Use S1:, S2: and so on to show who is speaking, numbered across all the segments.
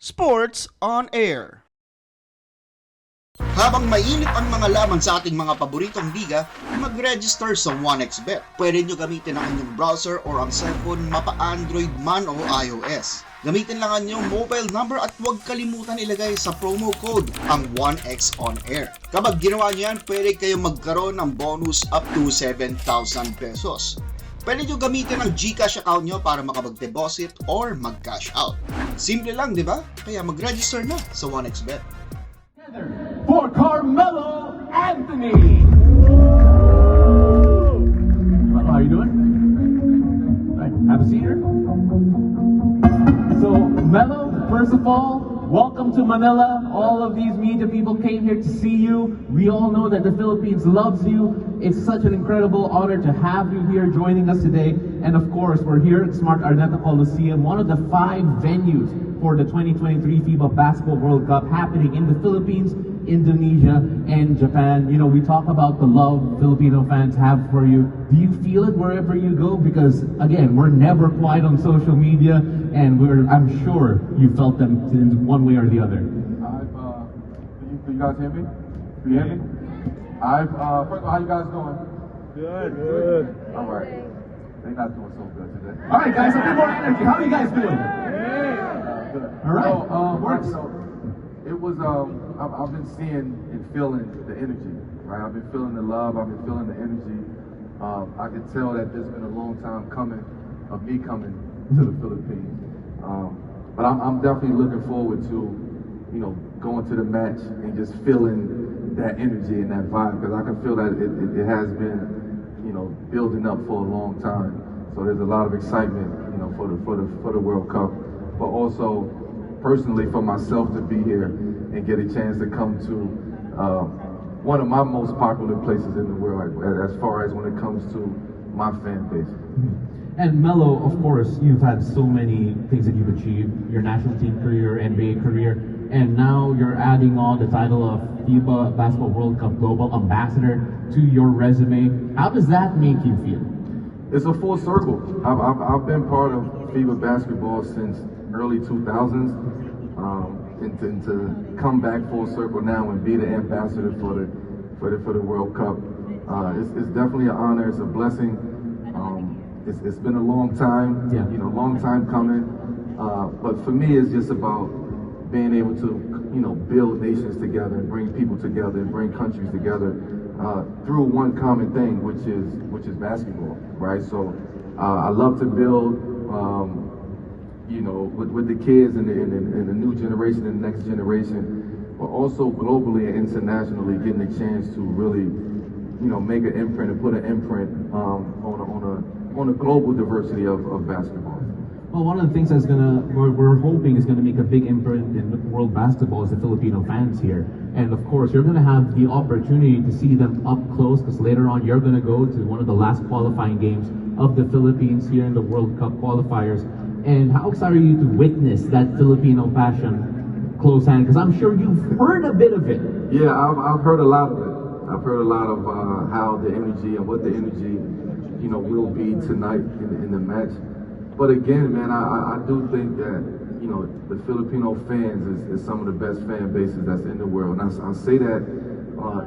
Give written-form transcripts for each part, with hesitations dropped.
S1: Sports on Air.
S2: Habang mainit ang mga laban sa ating mga paboritong liga, mag-register sa 1xBet. Pwede nyo gamitin ang inyong browser or ang cellphone mapa-Android man o iOS. Gamitin lang ang inyong mobile number at huwag kalimutan ilagay sa promo code ang 1x on air. Kapag ginawa nyo yan, pwede kayong magkaroon ng bonus up to 7,000 pesos. Pwede nyo gamitin ang GCash account nyo para makapag-deposit or mag-cash out. Simple lang, di ba? Kaya mag-register na sa 1xBet.
S3: For Carmelo Anthony. Well, how are you doing? Right, have a seat here. So, Melo, first of all, welcome to Manila. All of these media people came here to see you. We all know that the Philippines loves you. It's such an incredible honor to have you here joining us today. And of course, we're here at Smart Araneta Coliseum, one of the 5 venues for the 2023 FIBA Basketball World Cup happening in the Philippines, Indonesia, and Japan. You know, we talk about the love Filipino fans have for you. Do you feel it wherever you go? Because again, we're never quiet on social media, and I'm sure you felt them in one way or the other.
S4: Can you guys hear me? Can you hear me? First of all, how you guys doing? Good. All right. They're not doing so good today.
S3: All right, guys, a bit more energy. How are you guys doing?
S4: Good.
S3: All right.
S4: Works. It was, I've been seeing and feeling the energy, right? I've been feeling the love, I've been feeling the energy. I can tell that there's been a long time coming of me coming to the Philippines. But I'm definitely looking forward to, you know, going to the match and just feeling that energy and that vibe, because I can feel that it has been, you know, building up for a long time. So there's a lot of excitement, you know, for the World Cup, but also personally for myself to be here and get a chance to come to one of my most popular places in the world, as far as when it comes to my fan base.
S3: And Melo, of course, you've had so many things that you've achieved, your national team career, NBA career, and now you're adding on the title of FIBA Basketball World Cup Global Ambassador to your resume. How does that make you feel?
S4: It's a full circle. I've been part of FIBA basketball since early 2000s, and to come back full circle now and be the ambassador for the World Cup, it's definitely an honor. It's a blessing. It's been a long time, you know, long time coming. But for me, it's just about being able to, you know, build nations together and bring people together and bring countries together through one common thing, which is basketball, right? So I love to build, you know, with the kids and the new generation and the next generation, but also globally and internationally, getting a chance to really, you know, make an imprint and put an imprint on a global diversity of basketball.
S3: Well, one of the things we're hoping is gonna make a big imprint in world basketball is the Filipino fans here. And of course, you're gonna have the opportunity to see them up close, because later on you're gonna go to one of the last qualifying games of the Philippines here in the World Cup qualifiers. And how excited are you to witness that Filipino passion close hand? Because I'm sure you've heard a bit of it.
S4: Yeah, I've heard a lot of it. I've heard a lot of how the energy and what the energy, you know, will be tonight in the match. But again, man, I do think that, you know, the Filipino fans is some of the best fan bases that's in the world. And I say that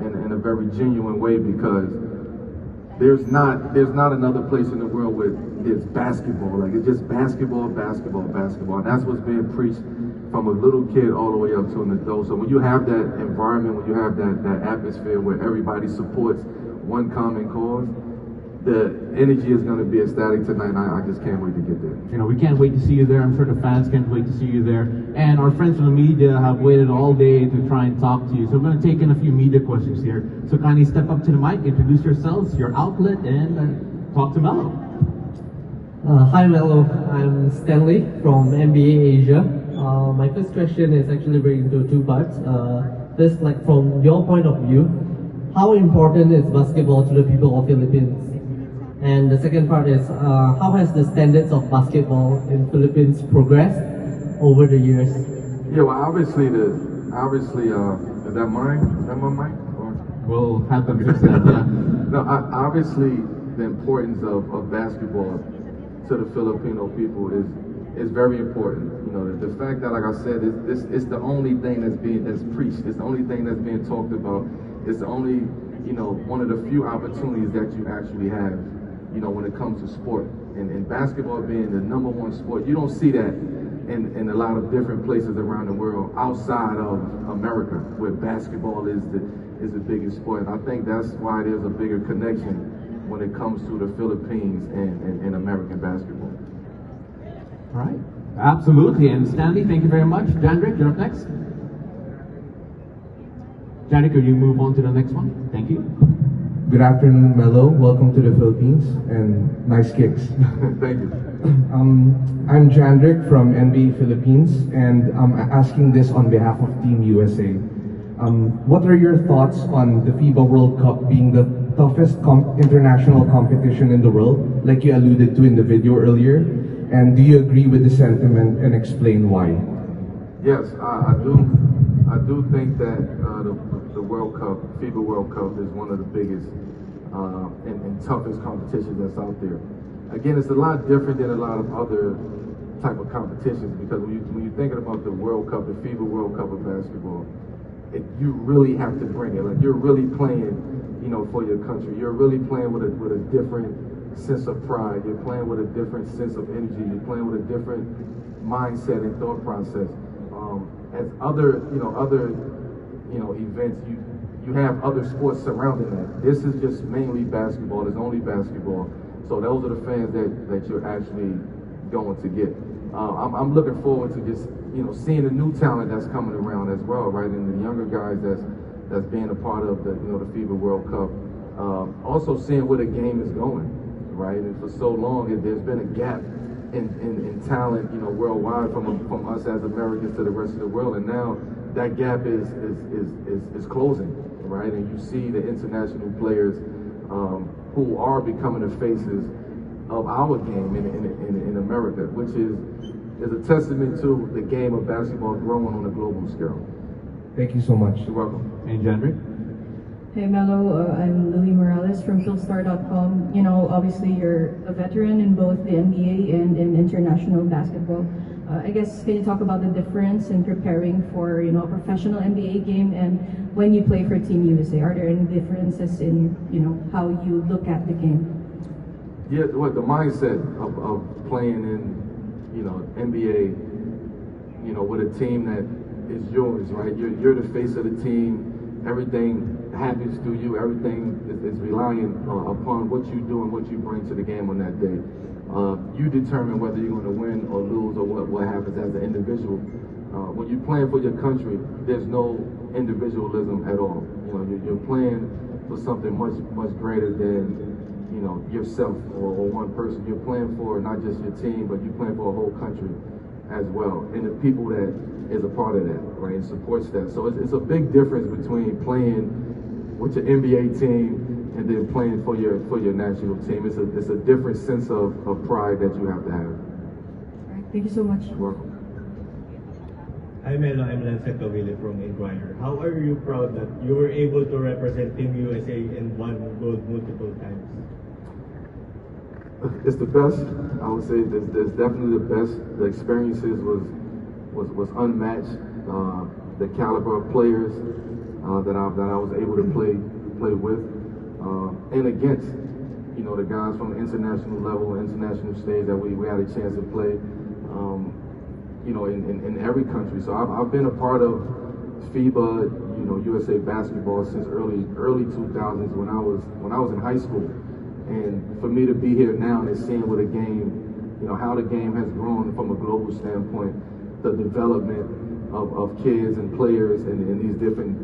S4: in a very genuine way, because there's not another place in the world where it's basketball. Like, it's just basketball, basketball, basketball. And that's what's being preached from a little kid all the way up to an adult. So when you have that environment, when you have that atmosphere where everybody supports one common cause, the energy is going to be ecstatic tonight, and I just can't wait to get there.
S3: You know, we can't wait to see you there. I'm sure the fans can't wait to see you there. And our friends from the media have waited all day to try and talk to you. So we're going to take in a few media questions here. So kindly step up to the mic, introduce yourselves, your outlet, and talk to Melo.
S5: Hi Melo, I'm Stanley from NBA Asia. My first question is actually breaking into 2 parts. This, like, from your point of view, how important is basketball to the people of Philippines? And the second part is, how has the standards of basketball in Philippines progressed over the years?
S4: Yeah, well, obviously, is that mine? Is that my mic? Or?
S3: We'll have them fix that, yeah.
S4: No, obviously, the importance of basketball to the Filipino people is very important. You know, the fact that, like I said, it's the only thing that's preached. It's the only thing that's being talked about. It's the only, you know, one of the few opportunities that you actually have, you know, when it comes to sport. And basketball being the #1 sport, you don't see that in a lot of different places around the world outside of America, where basketball is the biggest sport. And I think that's why there's a bigger connection when it comes to the Philippines and American basketball.
S3: All right. Absolutely. And Stanley, thank you very much. Jandrik, you're up next. Jandrik, will you move on to the next one? Thank you.
S6: Good afternoon, Melo. Welcome to the Philippines, and nice kicks.
S4: Thank you.
S6: I'm Jandrik from NBA Philippines, and I'm asking this on behalf of Team USA. What are your thoughts on the FIBA World Cup being the toughest international competition in the world, like you alluded to in the video earlier? And do you agree with the sentiment, and explain why?
S4: Yes, I do. I do think that the World Cup, FIBA World Cup, is one of the biggest and toughest competitions that's out there. Again, it's a lot different than a lot of other type of competitions, because when you're thinking about the World Cup, the FIBA World Cup of basketball, you really have to bring it. Like, you're really playing, you know, for your country. You're really playing with a different sense of pride. You're playing with a different sense of energy. You're playing with a different mindset and thought process. As other events, you have other sports surrounding that. This is just mainly basketball. It's only basketball. So those are the fans that you're actually going to get. I'm looking forward to just, you know, seeing the new talent that's coming around as well, right? And the younger guys that's being a part of the FIBA World Cup. Also seeing where the game is going, right? And for so long, there's been a gap in talent, you know, worldwide from us as Americans to the rest of the world, and now that gap is closing, right? And you see the international players who are becoming the faces of our game in America, which is a testament to the game of basketball growing on a global scale.
S6: Thank you so much.
S4: You're welcome.
S3: And Jandrik?
S7: Hey Melo, I'm Lily Morales from Philstar.com. You know, obviously you're a veteran in both the NBA and in international basketball. I guess, can you talk about the difference in preparing for, you know, a professional NBA game and when you play for Team USA? Are there any differences in, you know, how you look at the game?
S4: Yeah, what the mindset of playing in, you know, NBA, you know, with a team that is yours, right? You're the face of the team. Everything happens through you. Everything is relying upon what you do and what you bring to the game on that day. You determine whether you're going to win or lose, or what happens as an individual. When you're playing for your country, there's no individualism at all. You know, you're playing for something much greater than, you know, yourself or one person. You're playing for not just your team, but you're playing for a whole country as well, and the people that is a part of that, right, and supports that. So it's a big difference between playing with your NBA team and then playing for your national team. It's a different sense of pride that you have to have.
S7: All right, thank you so much.
S4: You're welcome.
S8: Hi Melo, I'm Lance Cavile from Inquirer. How are you proud that you were able to represent Team USA and won gold multiple times?
S4: It's the best. I would say it's definitely the best. The experiences was unmatched. The caliber of players that I was able to play with and against, you know, the guys from the international level, international stage that we had a chance to play, you know, in every country. So I've been a part of FIBA, you know, USA basketball since early 2000s when I was in high school. And for me to be here now and seeing what a game, you know, how the game has grown from a global standpoint, the development of kids and players in these different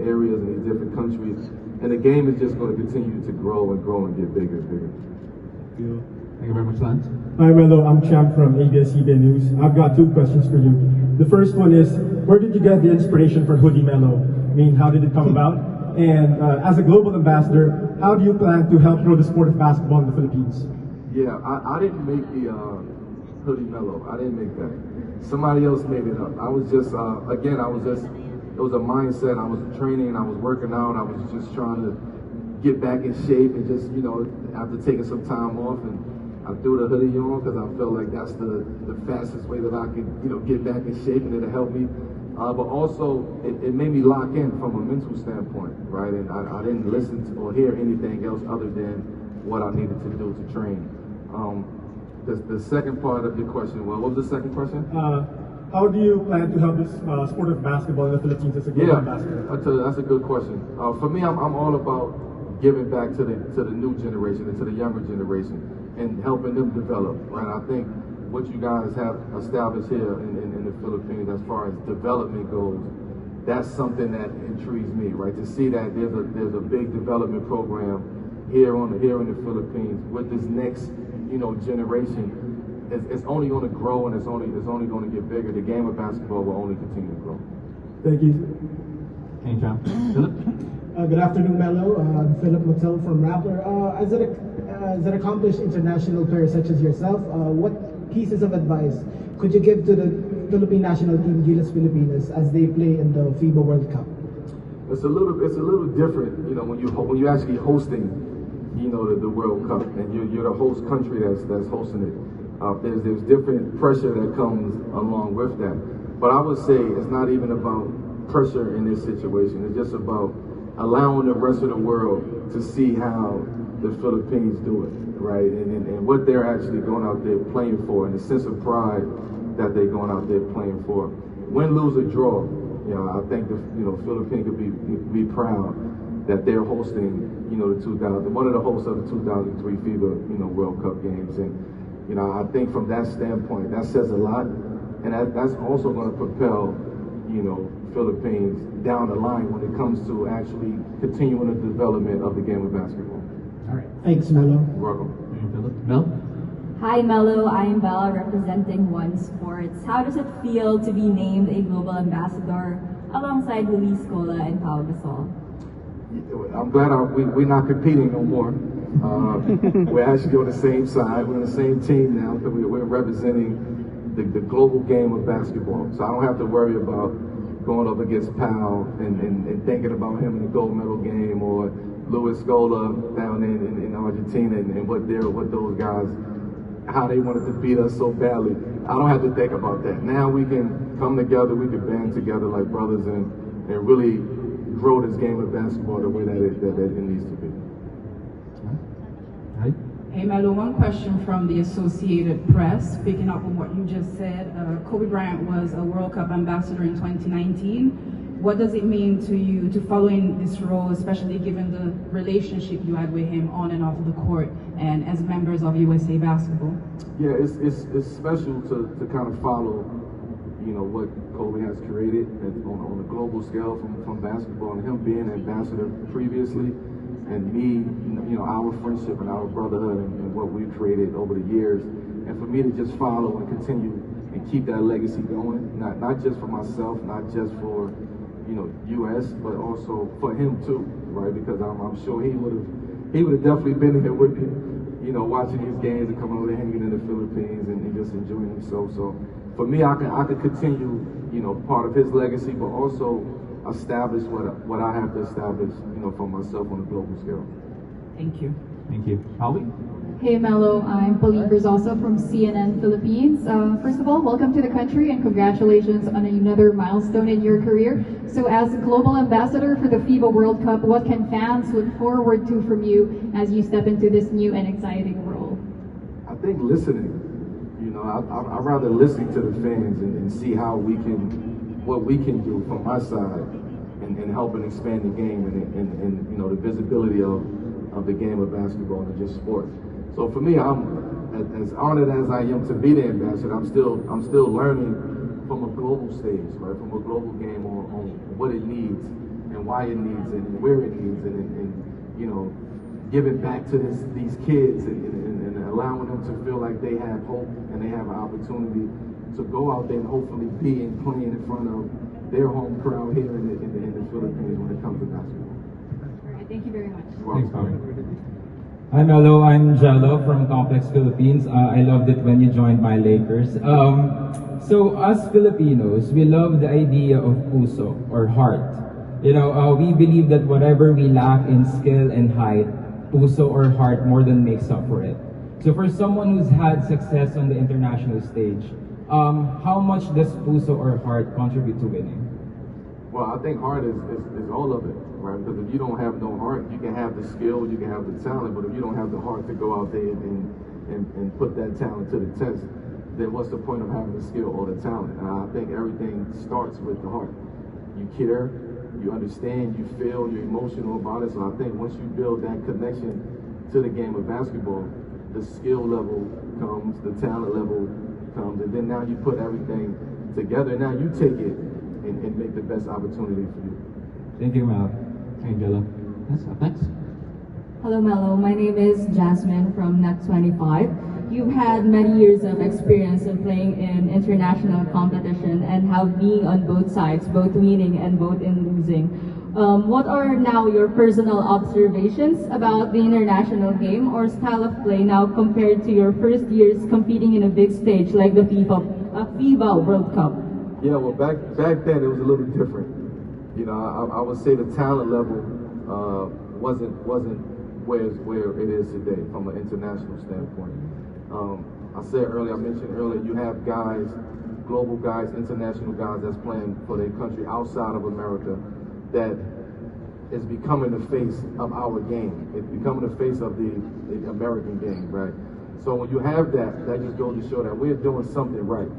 S4: areas and these different countries, and the game is just going to continue to grow and get bigger and bigger.
S8: Thank you.
S3: Thank you very much, Lance.
S9: Hi Melo, I'm Champ from ABS-CBN News. I've got two questions for you. The first one is, where did you get the inspiration for Hoodie Melo? I mean, how did it come about? And as a global ambassador, how do you plan to help grow the sport of basketball in the Philippines?
S4: Yeah, I didn't make the Hoodie Melo. I didn't make that. Somebody else made it up. I was just, again, it was a mindset. I was training, I was working out, I was just trying to get back in shape and just, you know, after taking some time off. And I threw the hoodie on because I felt like that's the fastest way that I could, get back in shape, and it'll help me. But also, it made me lock in from a mental standpoint, right? And I didn't listen to or hear anything else other than what I needed to do to train. The second part of your question, what was the second question?
S9: How do you plan to help this sport of basketball in the Philippines as a global ambassador?
S4: That's a good question. For me, I'm all about giving back to the new generation and to the younger generation and helping them develop, right? I think what you guys have established here in the Philippines as far as development goes, that's something that intrigues me, right? To see that there's a big development program here in the Philippines with this next, generation. It's only going to grow, and it's only going to get bigger. The game of basketball will only continue to grow.
S9: Thank you.
S3: Hey, John. Philip?
S10: Good afternoon, Melo. I'm Philip Mattel from Rappler. As an accomplished international player such as yourself, what pieces of advice could you give to the Philippine national team, Gilas Pilipinas, as they play in the FIBA World Cup?
S4: It's a little different, when you actually hosting, the World Cup, and you're the host country that's hosting it. There's different pressure that comes along with that. But I would say it's not even about pressure in this situation. It's just about allowing the rest of the world to see how the Philippines do it, right? And what they're actually going out there playing for, and the sense of pride that they're going out there playing for. Win, lose, or draw, I think the Philippines could be proud that they're hosting, one of the hosts of the 2003 FIBA, World Cup games. And, I think from that standpoint, that says a lot. And that's also going to propel, Philippines down the line when it comes to actually continuing the development of the game of basketball.
S10: All right. Thanks, Melo.
S4: You're welcome.
S3: Mel?
S11: Hi, Melo. I am Bella representing One Sports. How does it feel to be named a global ambassador alongside Luis Scola and Pau Gasol?
S4: I'm glad we're not competing no more. We're actually on the same side. We're on the same team now because we're representing the global game of basketball. So I don't have to worry about going up against Pau and thinking about him in the gold medal game, or Luis Scola down in Argentina and what those guys, how they wanted to beat us so badly. I don't have to think about that. Now we can come together, we can band together like brothers and really grow this game of basketball the way that it needs to be.
S3: Right.
S12: Hey Melo, one question from the Associated Press, picking up on what you just said. Kobe Bryant was a World Cup ambassador in 2019. What does it mean to you to follow in this role, especially given the relationship you had with him on and off the court and as members of USA Basketball?
S4: Yeah, it's special to kind of follow, what Kobe has created on a global scale from basketball, and him being an ambassador previously, and me, our friendship and our brotherhood and what we've created over the years, and for me to just follow and continue and keep that legacy going, not just for myself, not just for U.S., but also for him too, right? Because I'm sure he would have definitely been here with me, watching these games and coming over there hanging in the Philippines and just enjoying himself. So for me, I could continue, part of his legacy, but also establish what I have to establish, for myself on a global scale.
S12: Thank you.
S3: Thank you. Holly?
S13: Hey Melo, I'm Pauline Berzosa from CNN Philippines. First of all, welcome to the country and congratulations on another milestone in your career. So as a global ambassador for the FIBA World Cup, what can fans look forward to from you as you step into this new and exciting role?
S4: I think listening. I'd rather listen to the fans and see what we can do from my side and helping expand the game and the visibility of the game of basketball and just sports. So for me, I'm as honored as I am to be the ambassador. I'm still learning from a global stage, right? From a global game on what it needs and why it needs it and where it needs it, and giving back to these kids and allowing them to feel like they have hope and they have an opportunity to go out there and hopefully be and play in front of their home crowd here in the Philippines when it comes to basketball.
S13: All right, thank you very much.
S3: Thanks, Holly.
S14: Hi Melo, I'm Jello from Complex Philippines. I loved it when you joined my Lakers. So us Filipinos, we love the idea of puso or heart. We believe that whatever we lack in skill and height, puso or heart more than makes up for it. So for someone who's had success on the international stage, how much does puso or heart contribute to winning?
S4: Well, I think heart is all of it, right? Because if you don't have no heart, you can have the skill, you can have the talent, but if you don't have the heart to go out there and put that talent to the test, then what's the point of having the skill or the talent? And I think everything starts with the heart. You care, you understand, you feel, you're emotional about it. So I think once you build that connection to the game of basketball, the skill level comes, the talent level comes, and then now you put everything together. Now you take it and make the best opportunity for you.
S14: Thank you, Mel. Angela.
S3: Yes, thanks.
S11: Hello, Melo. My name is Jasmine from Net 25. You've had many years of experience of playing in international competition and have been on both sides, both winning and both in losing. What are now your personal observations about the international game or style of play now compared to your first years competing in a big stage like the FIBA World Cup?
S4: Yeah, well, back then it was a little different. You know, I would say the talent level wasn't where it is today from an international standpoint. I mentioned earlier, you have guys, global guys, international guys that's playing for their country outside of America that is becoming the face of our game. It's becoming the face of the American game, right? So when you have that, that just goes to show that we're doing something right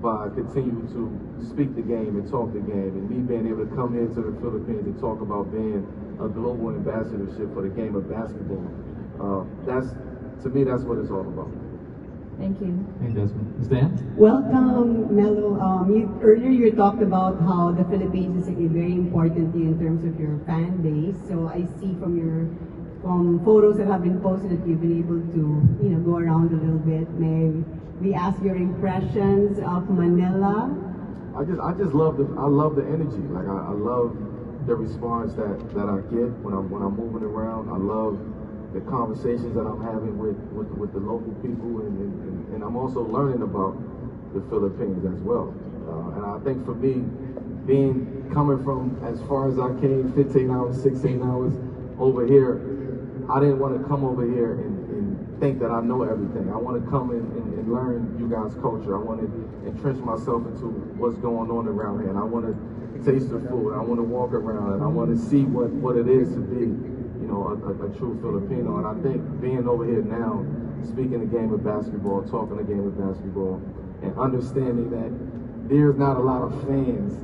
S4: by continuing to speak the game and talk the game, and me being able to come here to the Philippines and talk about being a global ambassadorship for the game of basketball. To me, that's what it's all about.
S11: Thank you.
S3: Hey, Desmond. Stan?
S15: Welcome, Melo. Earlier you talked about how the Philippines is very important to you in terms of your fan base. So I see from photos that have been posted that you've been able to go around a little bit. May we ask your impressions of Manila?
S4: I just love the energy. Like I love the response that I get when I'm moving around. I love the conversations that I'm having with the local people, and I'm also learning about the Philippines as well. And I think for me, coming from as far as I came, 15 hours, 16 hours over here, I didn't want to come over here and think that I know everything. I want to come and learn you guys' culture. I want to entrench myself into what's going on around here, and I want to taste the food. I want to walk around, and I want to see what it is to be, a true Filipino. And I think being over here now, speaking the game of basketball, talking the game of basketball, and understanding that there's not a lot of fans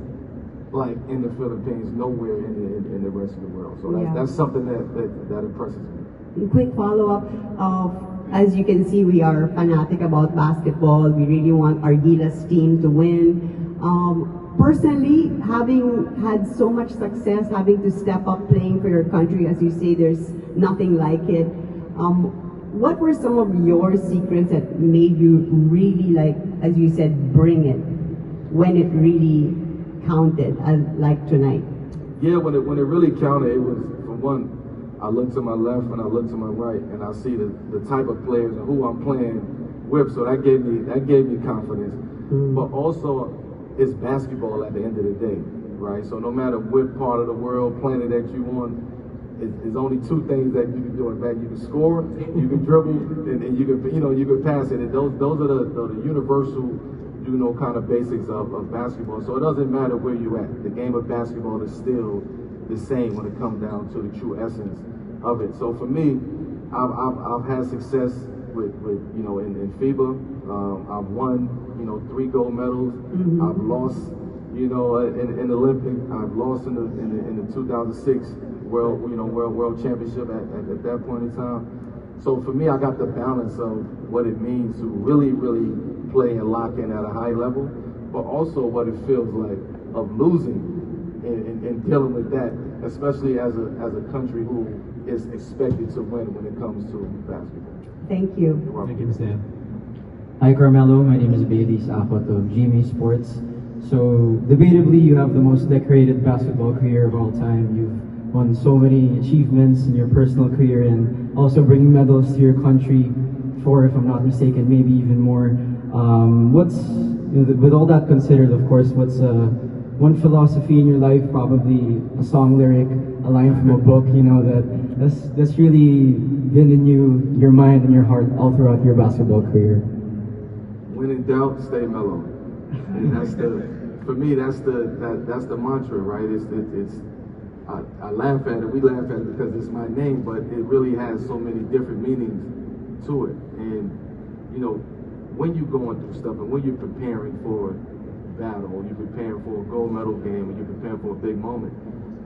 S4: like in the Philippines, nowhere in the rest of the world. So that's something that impresses me.
S15: Quick follow-up. As you can see, we are fanatic about basketball. We really want our Gilas team to win. Personally, having had so much success, having to step up playing for your country, as you say, there's nothing like it. What were some of your secrets that made you really, like, as you said, bring it when it really counted, like tonight?
S4: Yeah, when it really counted, it was, for one, I look to my left and I look to my right, and I see the type of players and who I'm playing with. So that gave me confidence. But also, it's basketball at the end of the day, right? So no matter what part of the world, planet that you on, there's only two things that you can do in fact. You can score, you can dribble, and you can pass it. And those are the universal, kind of basics of basketball. So it doesn't matter where you at. The game of basketball is still the same when it comes down to the true essence of it. So for me, I've had success with in FIBA. I've won 3 gold medals. I've lost in the Olympic. I've lost in the 2006 world championship at that point in time. So for me, I got the balance of what it means to really play and lock in at a high level, but also what it feels like of losing and dealing with that, especially as a country who is expected to win when it comes to basketball.
S15: Thank you.
S3: Thank you, Stan.
S16: Hi Carmelo, my name is Bailey Akot of GMA Sports. So debatably, you have the most decorated basketball career of all time. You've won so many achievements in your personal career and also bringing medals to your country, 4 if I'm not mistaken, maybe even more. With all that considered, of course, what's one philosophy in your life, probably a song lyric, a line from a book, you know, that's really been in your mind and your heart all throughout your basketball career?
S4: When in doubt, stay mellow. And for me, that's the mantra, right? I laugh at it, we laugh at it because it's my name, but it really has so many different meanings to it. And, you know, when you're going through stuff and when you're preparing for battle, or you're preparing for a gold medal game, or you're preparing for a big moment,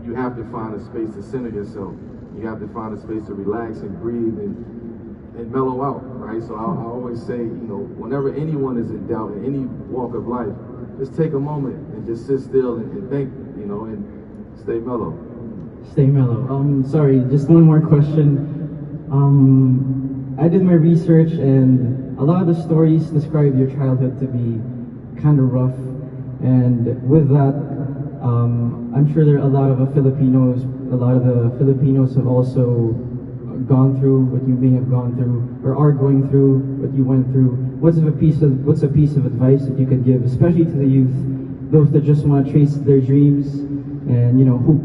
S4: you have to find a space to center yourself. You have to find a space to relax and breathe and mellow out, right? So I always say, you know, whenever anyone is in doubt in any walk of life, just take a moment and just sit still and think, you know, and stay mellow.
S16: Stay mellow. Sorry, just one more question. I did my research and a lot of the stories describe your childhood to be kind of rough. And with that, I'm sure there are a lot of the Filipinos have also gone through what you may have gone through or are going through what you went through. What's a piece of advice that you could give, especially to the youth, those that just want to chase their dreams and, you know, hoop?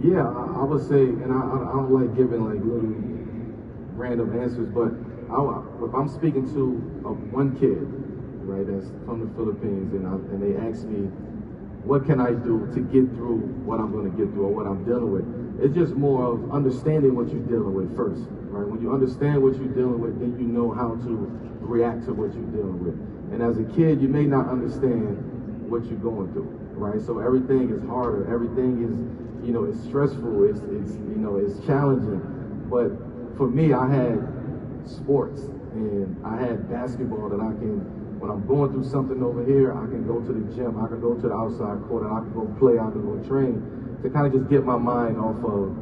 S4: Yeah, I would say, and I don't like giving like little random answers, but if I'm speaking to one kid, right, that's from the Philippines, and they ask me, what can I do to get through what I'm going to get through or what I'm dealing with? It's just more of understanding what you're dealing with first, right? When you understand what you're dealing with, then you know how to react to what you're dealing with. And as a kid, you may not understand what you're going through, right? So everything is harder, everything is, you know, it's stressful, it's you know, it's challenging. But for me, I had sports and I had basketball that I can, when I'm going through something over here, I can go to the gym, I can go to the outside court, and I can go play, I can go train to kind of just get my mind off of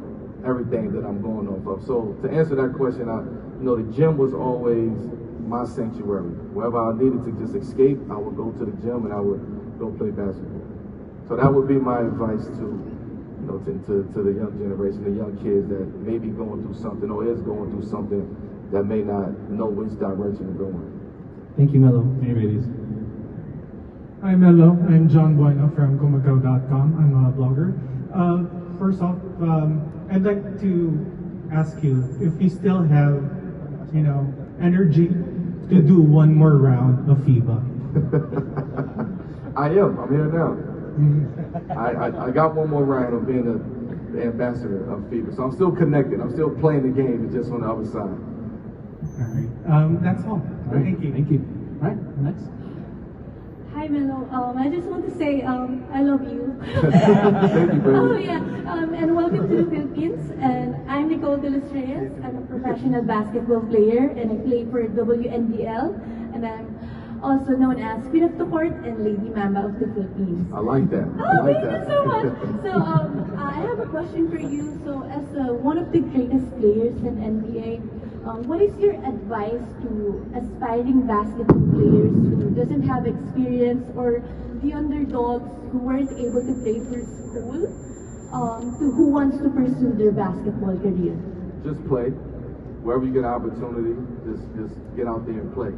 S4: everything that I'm going off of. So to answer that question, you know, the gym was always my sanctuary. Wherever I needed to just escape, I would go to the gym and I would go play basketball. So that would be my advice to, you know, to the young generation, the young kids that may be going through something or is going through something that may not know which direction to go in.
S16: Thank you, Melo.
S9: Hey, ladies. Hi, Melo. I'm John Bueno from Kumakaw.com. I'm a blogger. First off, I'd like to ask you if you still have, you know, energy to do one more round of FIBA.
S4: I am. I'm here now. I got one more round of being the ambassador of FIBA, so I'm still connected. I'm still playing the game, it's just on the other side.
S9: All right. That's all. Thank you.
S16: Thank you. All right, next.
S17: Hi, Melo. I just want to say I love you.
S4: Thank you, baby.
S17: Oh, yeah. And welcome to the Philippines. And I'm Nicole De Los Reyes. I'm a professional basketball player, and I play for WNBL. And I'm also known as Queen of the Court and Lady Mamba of the Philippines.
S4: I like that.
S17: Oh, thank you so much. So, I have a question for you. So, as one of the greatest players in NBA, what is your advice to aspiring basketball players who doesn't have experience or the underdogs who weren't able to play for school, to who wants to pursue their basketball career?
S4: Just play. Wherever you get an opportunity, just get out there and play.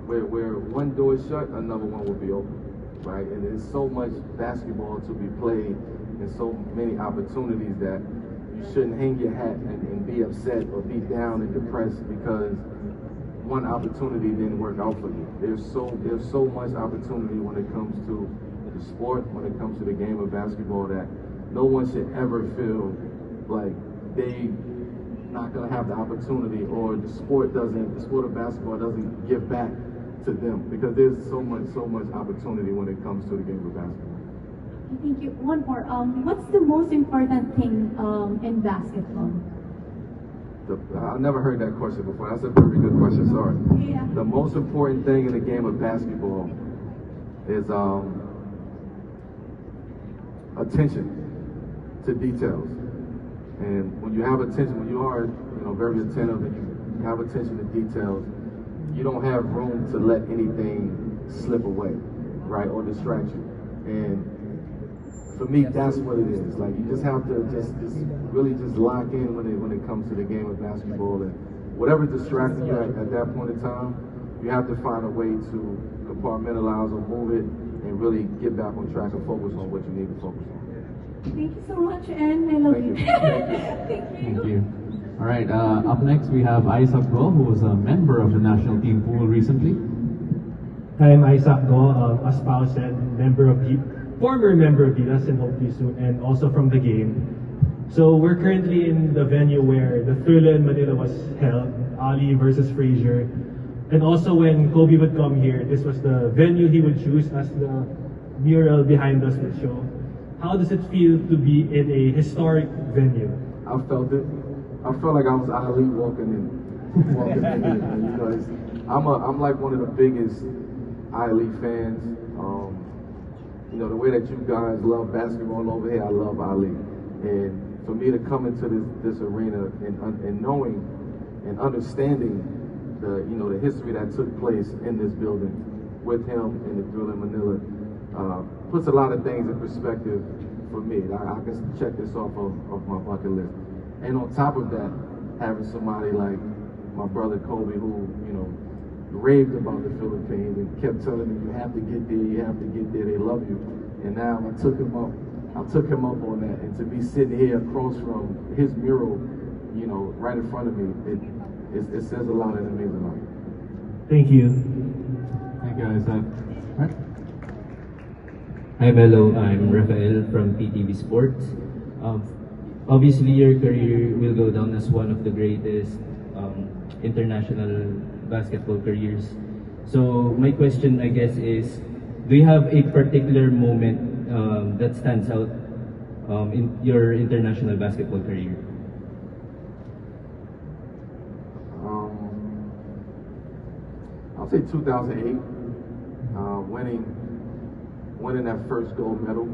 S4: Where one door is shut, another one will be open, right? And there's so much basketball to be played and so many opportunities that you shouldn't hang your hat and be upset or be down and depressed because one opportunity didn't work out for you. There's so much opportunity when it comes to the sport, when it comes to the game of basketball, that no one should ever feel like they not gonna have the opportunity or the sport of basketball doesn't give back to them, because there's so much opportunity when it comes to the game of basketball.
S17: Thank you. One more. What's the most important thing in basketball?
S4: I never heard that question before. That's a very good question. Sorry.
S17: Yeah.
S4: The most important thing in the game of basketball is attention to details. And when you have attention, when you are, you know, very attentive and you have attention to details, you don't have room to let anything slip away, right, or distract you. And for me, that's what it is. Like, you just have to just really just lock in when it comes to the game of basketball, and whatever's distracting you at that point in time, you have to find a way to compartmentalize or move it and really get back on track and focus on what you need to focus on.
S17: Thank you so much, and I love you.
S3: Thank you. All right, up next we have Isaac Go, who was a member of the national team pool recently.
S9: Hi, I'm Isaac Go, a spouse and former member of Gilas and hopefully soon, and also from the game. So we're currently in the venue where the Thriller in Manila was held, Ali versus Frazier. And also when Kobe would come here, this was the venue he would choose as the mural behind us would show. How does it feel to be in a historic venue?
S4: I felt it. I felt like I was Ali walking in here. You know, I'm like one of the biggest Ali fans. You know, the way that you guys love basketball over here, I love Ali. And for me to come into this arena and knowing and understanding the history that took place in this building with him in the Thriller in Manila puts a lot of things in perspective for me. I can check this off of my bucket list. And on top of that, having somebody like my brother Kobe, who raved about the Philippines and kept telling me, you have to get there, you have to get there, they love you. And now I took him up on that, and to be sitting here across from his mural, right in front of me, it says a lot and it means a lot.
S9: Thank you.
S3: Thank you, Isaac. Right.
S18: Hi Melo, I'm Rafael from PTV Sports. Obviously your career will go down as one of the greatest international basketball careers. So my question, I guess, is do you have a particular moment that stands out in your international basketball career?
S4: I'll say 2008, winning that first gold medal,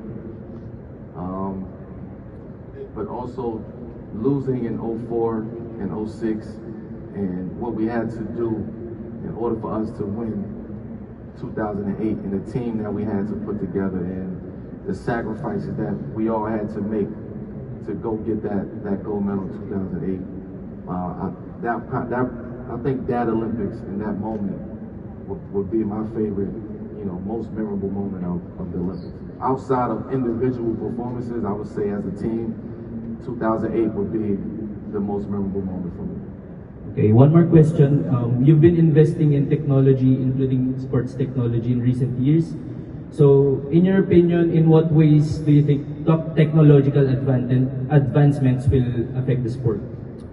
S4: but also losing in 04 and 06, and what we had to do in order for us to win 2008, and the team that we had to put together, and the sacrifices that we all had to make to go get that gold medal in 2008. I think that Olympics and that moment would be my favorite, most memorable moment of the Olympics. Outside of individual performances, I would say as a team, 2008 would be the most memorable moment for me.
S18: Okay, one more question. You've been investing in technology, including sports technology in recent years. So, in your opinion, in what ways do you think top technological advancements will affect the sport?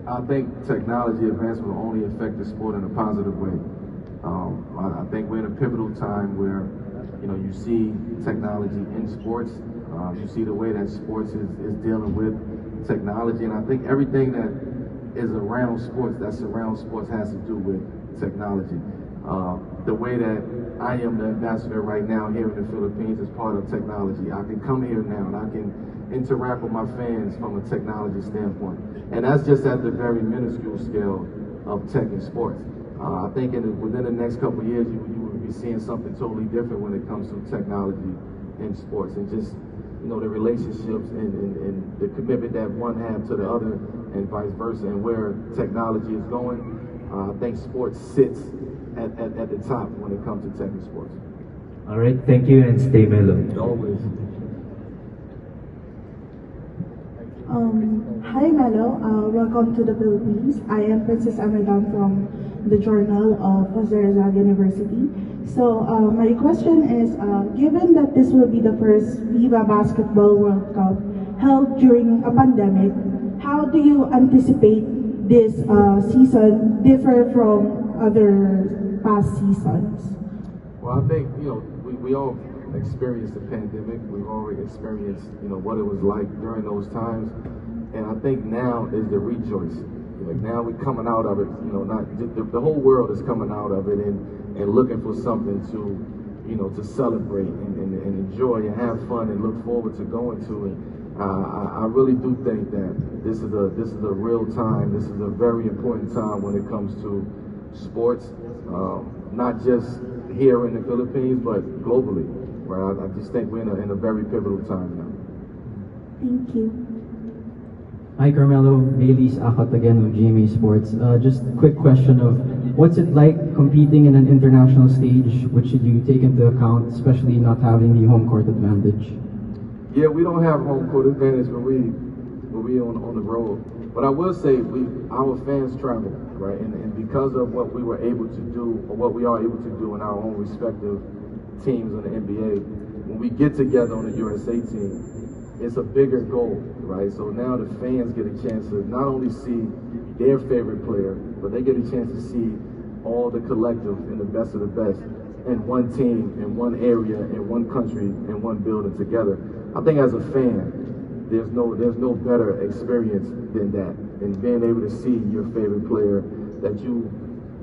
S4: I think technology advancement will only affect the sport in a positive way. I think we're in a pivotal time where, you see technology in sports. You see the way that sports is dealing with technology, and I think everything that is around sports, that surrounds sports, has to do with technology. The way that I am the ambassador right now here in the Philippines is part of technology. I can come here now and I can interact with my fans from a technology standpoint. And that's just at the very minuscule scale of tech and sports. I think within the next couple of years, you will be seeing something totally different when it comes to technology in sports, and just the relationships and the commitment that one has to the other, and vice versa, and where technology is going. I think sports sits at the top when it comes to tech and sports.
S18: All right, thank you, and stay mellow.
S4: Always.
S19: Hi Melo, welcome to the Philippines. I am Princess Amedan from the Journal of Jose Rizal University. So my question is, given that this will be the first FIBA Basketball World Cup held during a pandemic, how do you anticipate this season differ from other past seasons?
S4: Well, I think, we all experienced the pandemic. We've already experienced, what it was like during those times. And I think now is the rejoice. Now we're coming out of it, the whole world is coming out of it and looking for something to celebrate and enjoy and have fun and look forward to going to. And I really do think that this is a real time. This is a very important time when it comes to sports, not just here in the Philippines, but globally. Right? I just think we're in a very pivotal time now.
S19: Thank you.
S16: Hi Carmelo, Bailey's Akot again of GMA Sports. Just quick question of what's it like competing in an international stage? What should you take into account, especially not having the home court advantage?
S4: Yeah, we don't have home court advantage when we on the road. But I will say our fans travel, right? And because of what we were able to do, or what we are able to do in our own respective teams in the NBA, when we get together on the USA team, it's a bigger goal, right? So now the fans get a chance to not only see their favorite player, but they get a chance to see all the collective and the best of the best in one team, in one area, in one country, in one building together. I think as a fan, there's no better experience than that, and being able to see your favorite player that you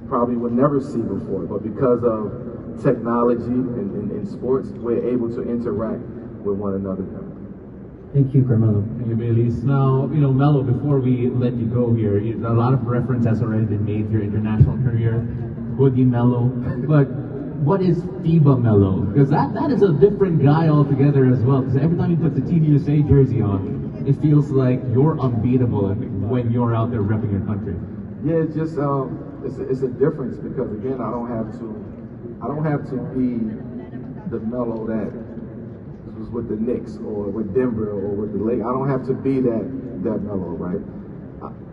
S4: probably would never see before, but because of technology and in sports, we're able to interact with one another.
S16: Thank you, Carmelo.
S3: Thank you, Bailey's. Now, Melo, before we let you go here, a lot of reference has already been made to your international career, Hoodie Melo, but what is FIBA Melo? Because that is a different guy altogether as well. Because every time you put the Team USA jersey on, it feels like you're unbeatable when you're out there repping your country.
S4: Yeah, it's just it's a difference because again, I don't have to be the Melo that was with the Knicks or with Denver or with the Lakers. I don't have to be that Melo, right?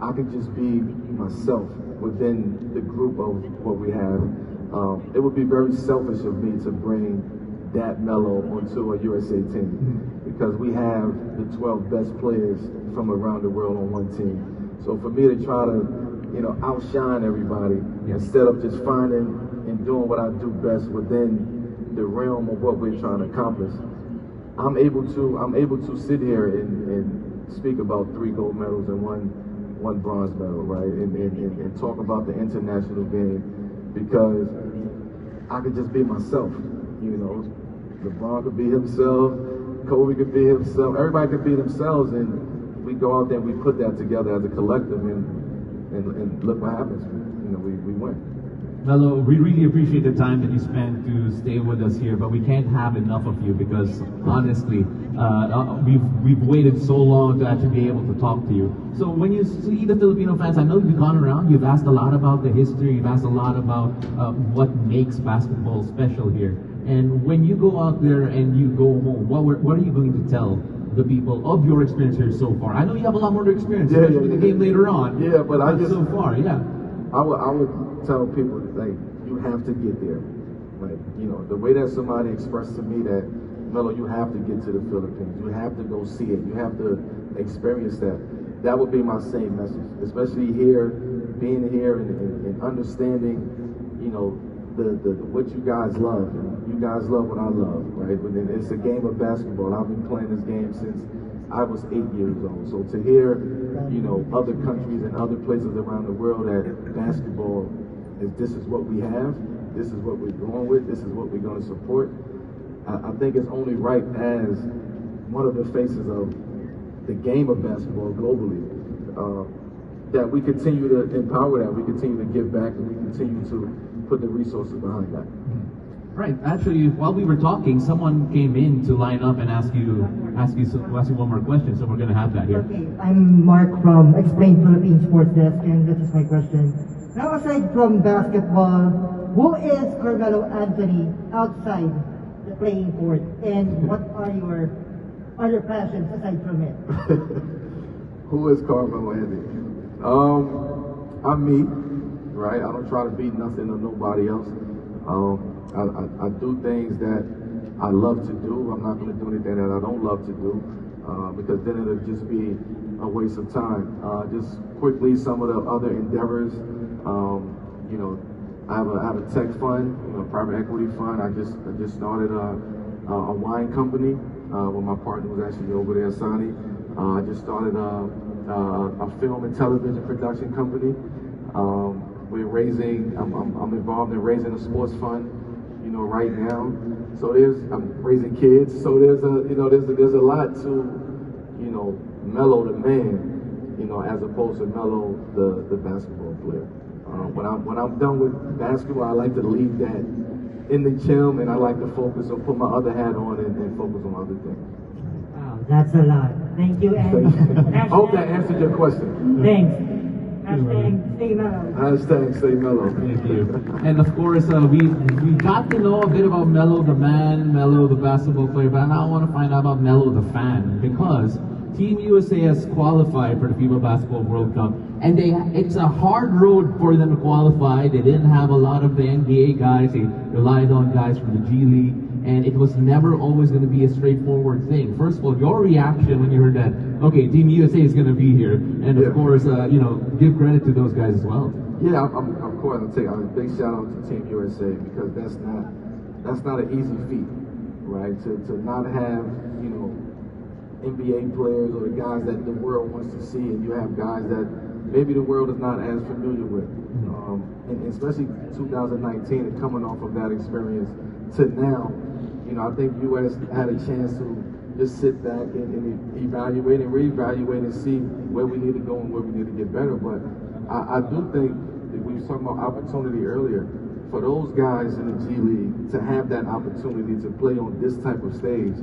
S4: I can just be myself within the group of what we have. It would be very selfish of me to bring that Melo onto a USA team because we have the 12 best players from around the world on one team. So for me to try to, outshine everybody instead of just finding and doing what I do best within the realm of what we're trying to accomplish, I'm able to sit here and speak about 3 gold medals and one bronze medal, right? And talk about the international game. Because I could just be myself, LeBron could be himself, Kobe could be himself, everybody could be themselves, and we go out there and we put that together as a collective, and look what happens. We win.
S3: Melo, we really appreciate the time that you spent to stay with us here, but we can't have enough of you because honestly, we've waited so long to actually be able to talk to you. So when you see the Filipino fans, I know you've gone around, you've asked a lot about the history, you've asked a lot about what makes basketball special here. And when you go out there and you go home, what are you going to tell the people of your experience here so far? I know you have a lot more to experience, especially the game later on.
S4: Yeah, but
S3: so far, yeah.
S4: I would tell people, like, you have to get there. Like, the way that somebody expressed to me that, Melo, you have to get to the Philippines. You have to go see it. You have to experience that. That would be my same message, especially here, being here and understanding, the what you guys love. And you guys love what I love, right? But then it's a game of basketball. I've been playing this game since I was 8 years old. So to hear, other countries and other places around the world that basketball this is what we have, this is what we're going with, this is what we're going to support. I think it's only right as one of the faces of the game of basketball globally that we continue to empower that, we continue to give back, and we continue to put the resources behind that.
S3: Right. Actually, while we were talking, someone came in to line up and ask you one more question. So we're going to have that here.
S20: Okay, I'm Mark from Explain Philippine Sports Desk, and this is my question. Now, aside from basketball, who is Carmelo Anthony outside the playing court, and what are your other passions aside from it?
S4: Who is Carmelo Anthony? I'm me, right? I don't try to be nothing or nobody else. I do things that I love to do. I'm not going to do anything that I don't love to do because then it'll just be a waste of time. Just quickly, some of the other endeavors. I have a tech fund, private equity fund. I just started a wine company with my partner who's actually over there, Sani. I just started a film and television production company. I'm involved in raising a sports fund, right now. So I'm raising kids. So there's a lot to, Melo the man, as opposed to Melo the basketball player. When I'm done with basketball, I like to leave that in the gym, and I like to focus or put my other hat on and focus on other things.
S20: Wow, that's a lot. Thank you, and
S4: I hope that answered your question.
S20: Thanks. Hashtag stay mellow.
S4: Hashtag stay mellow.
S3: Thank you. And of course, we got to know a bit about Melo the man, Melo the basketball player, but now I want to find out about Melo the fan, because Team USA has qualified for the FIBA Basketball World Cup, and it's a hard road for them to qualify. They didn't have a lot of the NBA guys. They relied on guys from the G League, and it was never always going to be a straightforward thing. First of all, your reaction when you heard that, okay, Team USA is going to be here, and of course, give credit to those guys as well.
S4: Yeah, of course, I'll take a big shout out to Team USA, because that's not an easy feat, right? To not have, NBA players or the guys that the world wants to see, and you have guys that maybe the world is not as familiar with. And especially 2019 and coming off of that experience to now, I think US had a chance to just sit back and evaluate and reevaluate and see where we need to go and where we need to get better. But I do think that we were talking about opportunity earlier. For those guys in the G League to have that opportunity to play on this type of stage,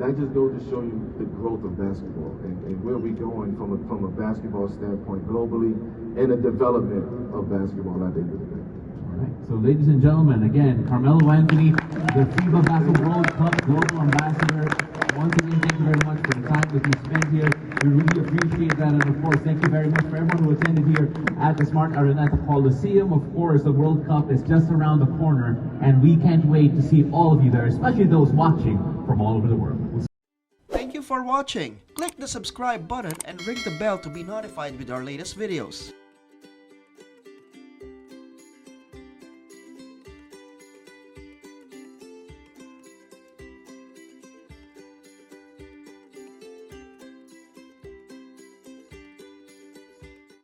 S4: that just goes to show you the growth of basketball and where we're going from a basketball standpoint globally and the development of basketball at the end of the day.
S3: All right. So, ladies and gentlemen, again, Carmelo Anthony, the FIBA Basketball World Cup Global Ambassador. Once again, thank you very much for the time that you spent here. We really appreciate that, and of course, thank you very much for everyone who attended here at the Smart Arena at the Coliseum. Of course, the World Cup is just around the corner, and we can't wait to see all of you there, especially those watching from all over the world.
S1: Thank you for watching. Click the subscribe button and ring the bell to be notified with our latest videos.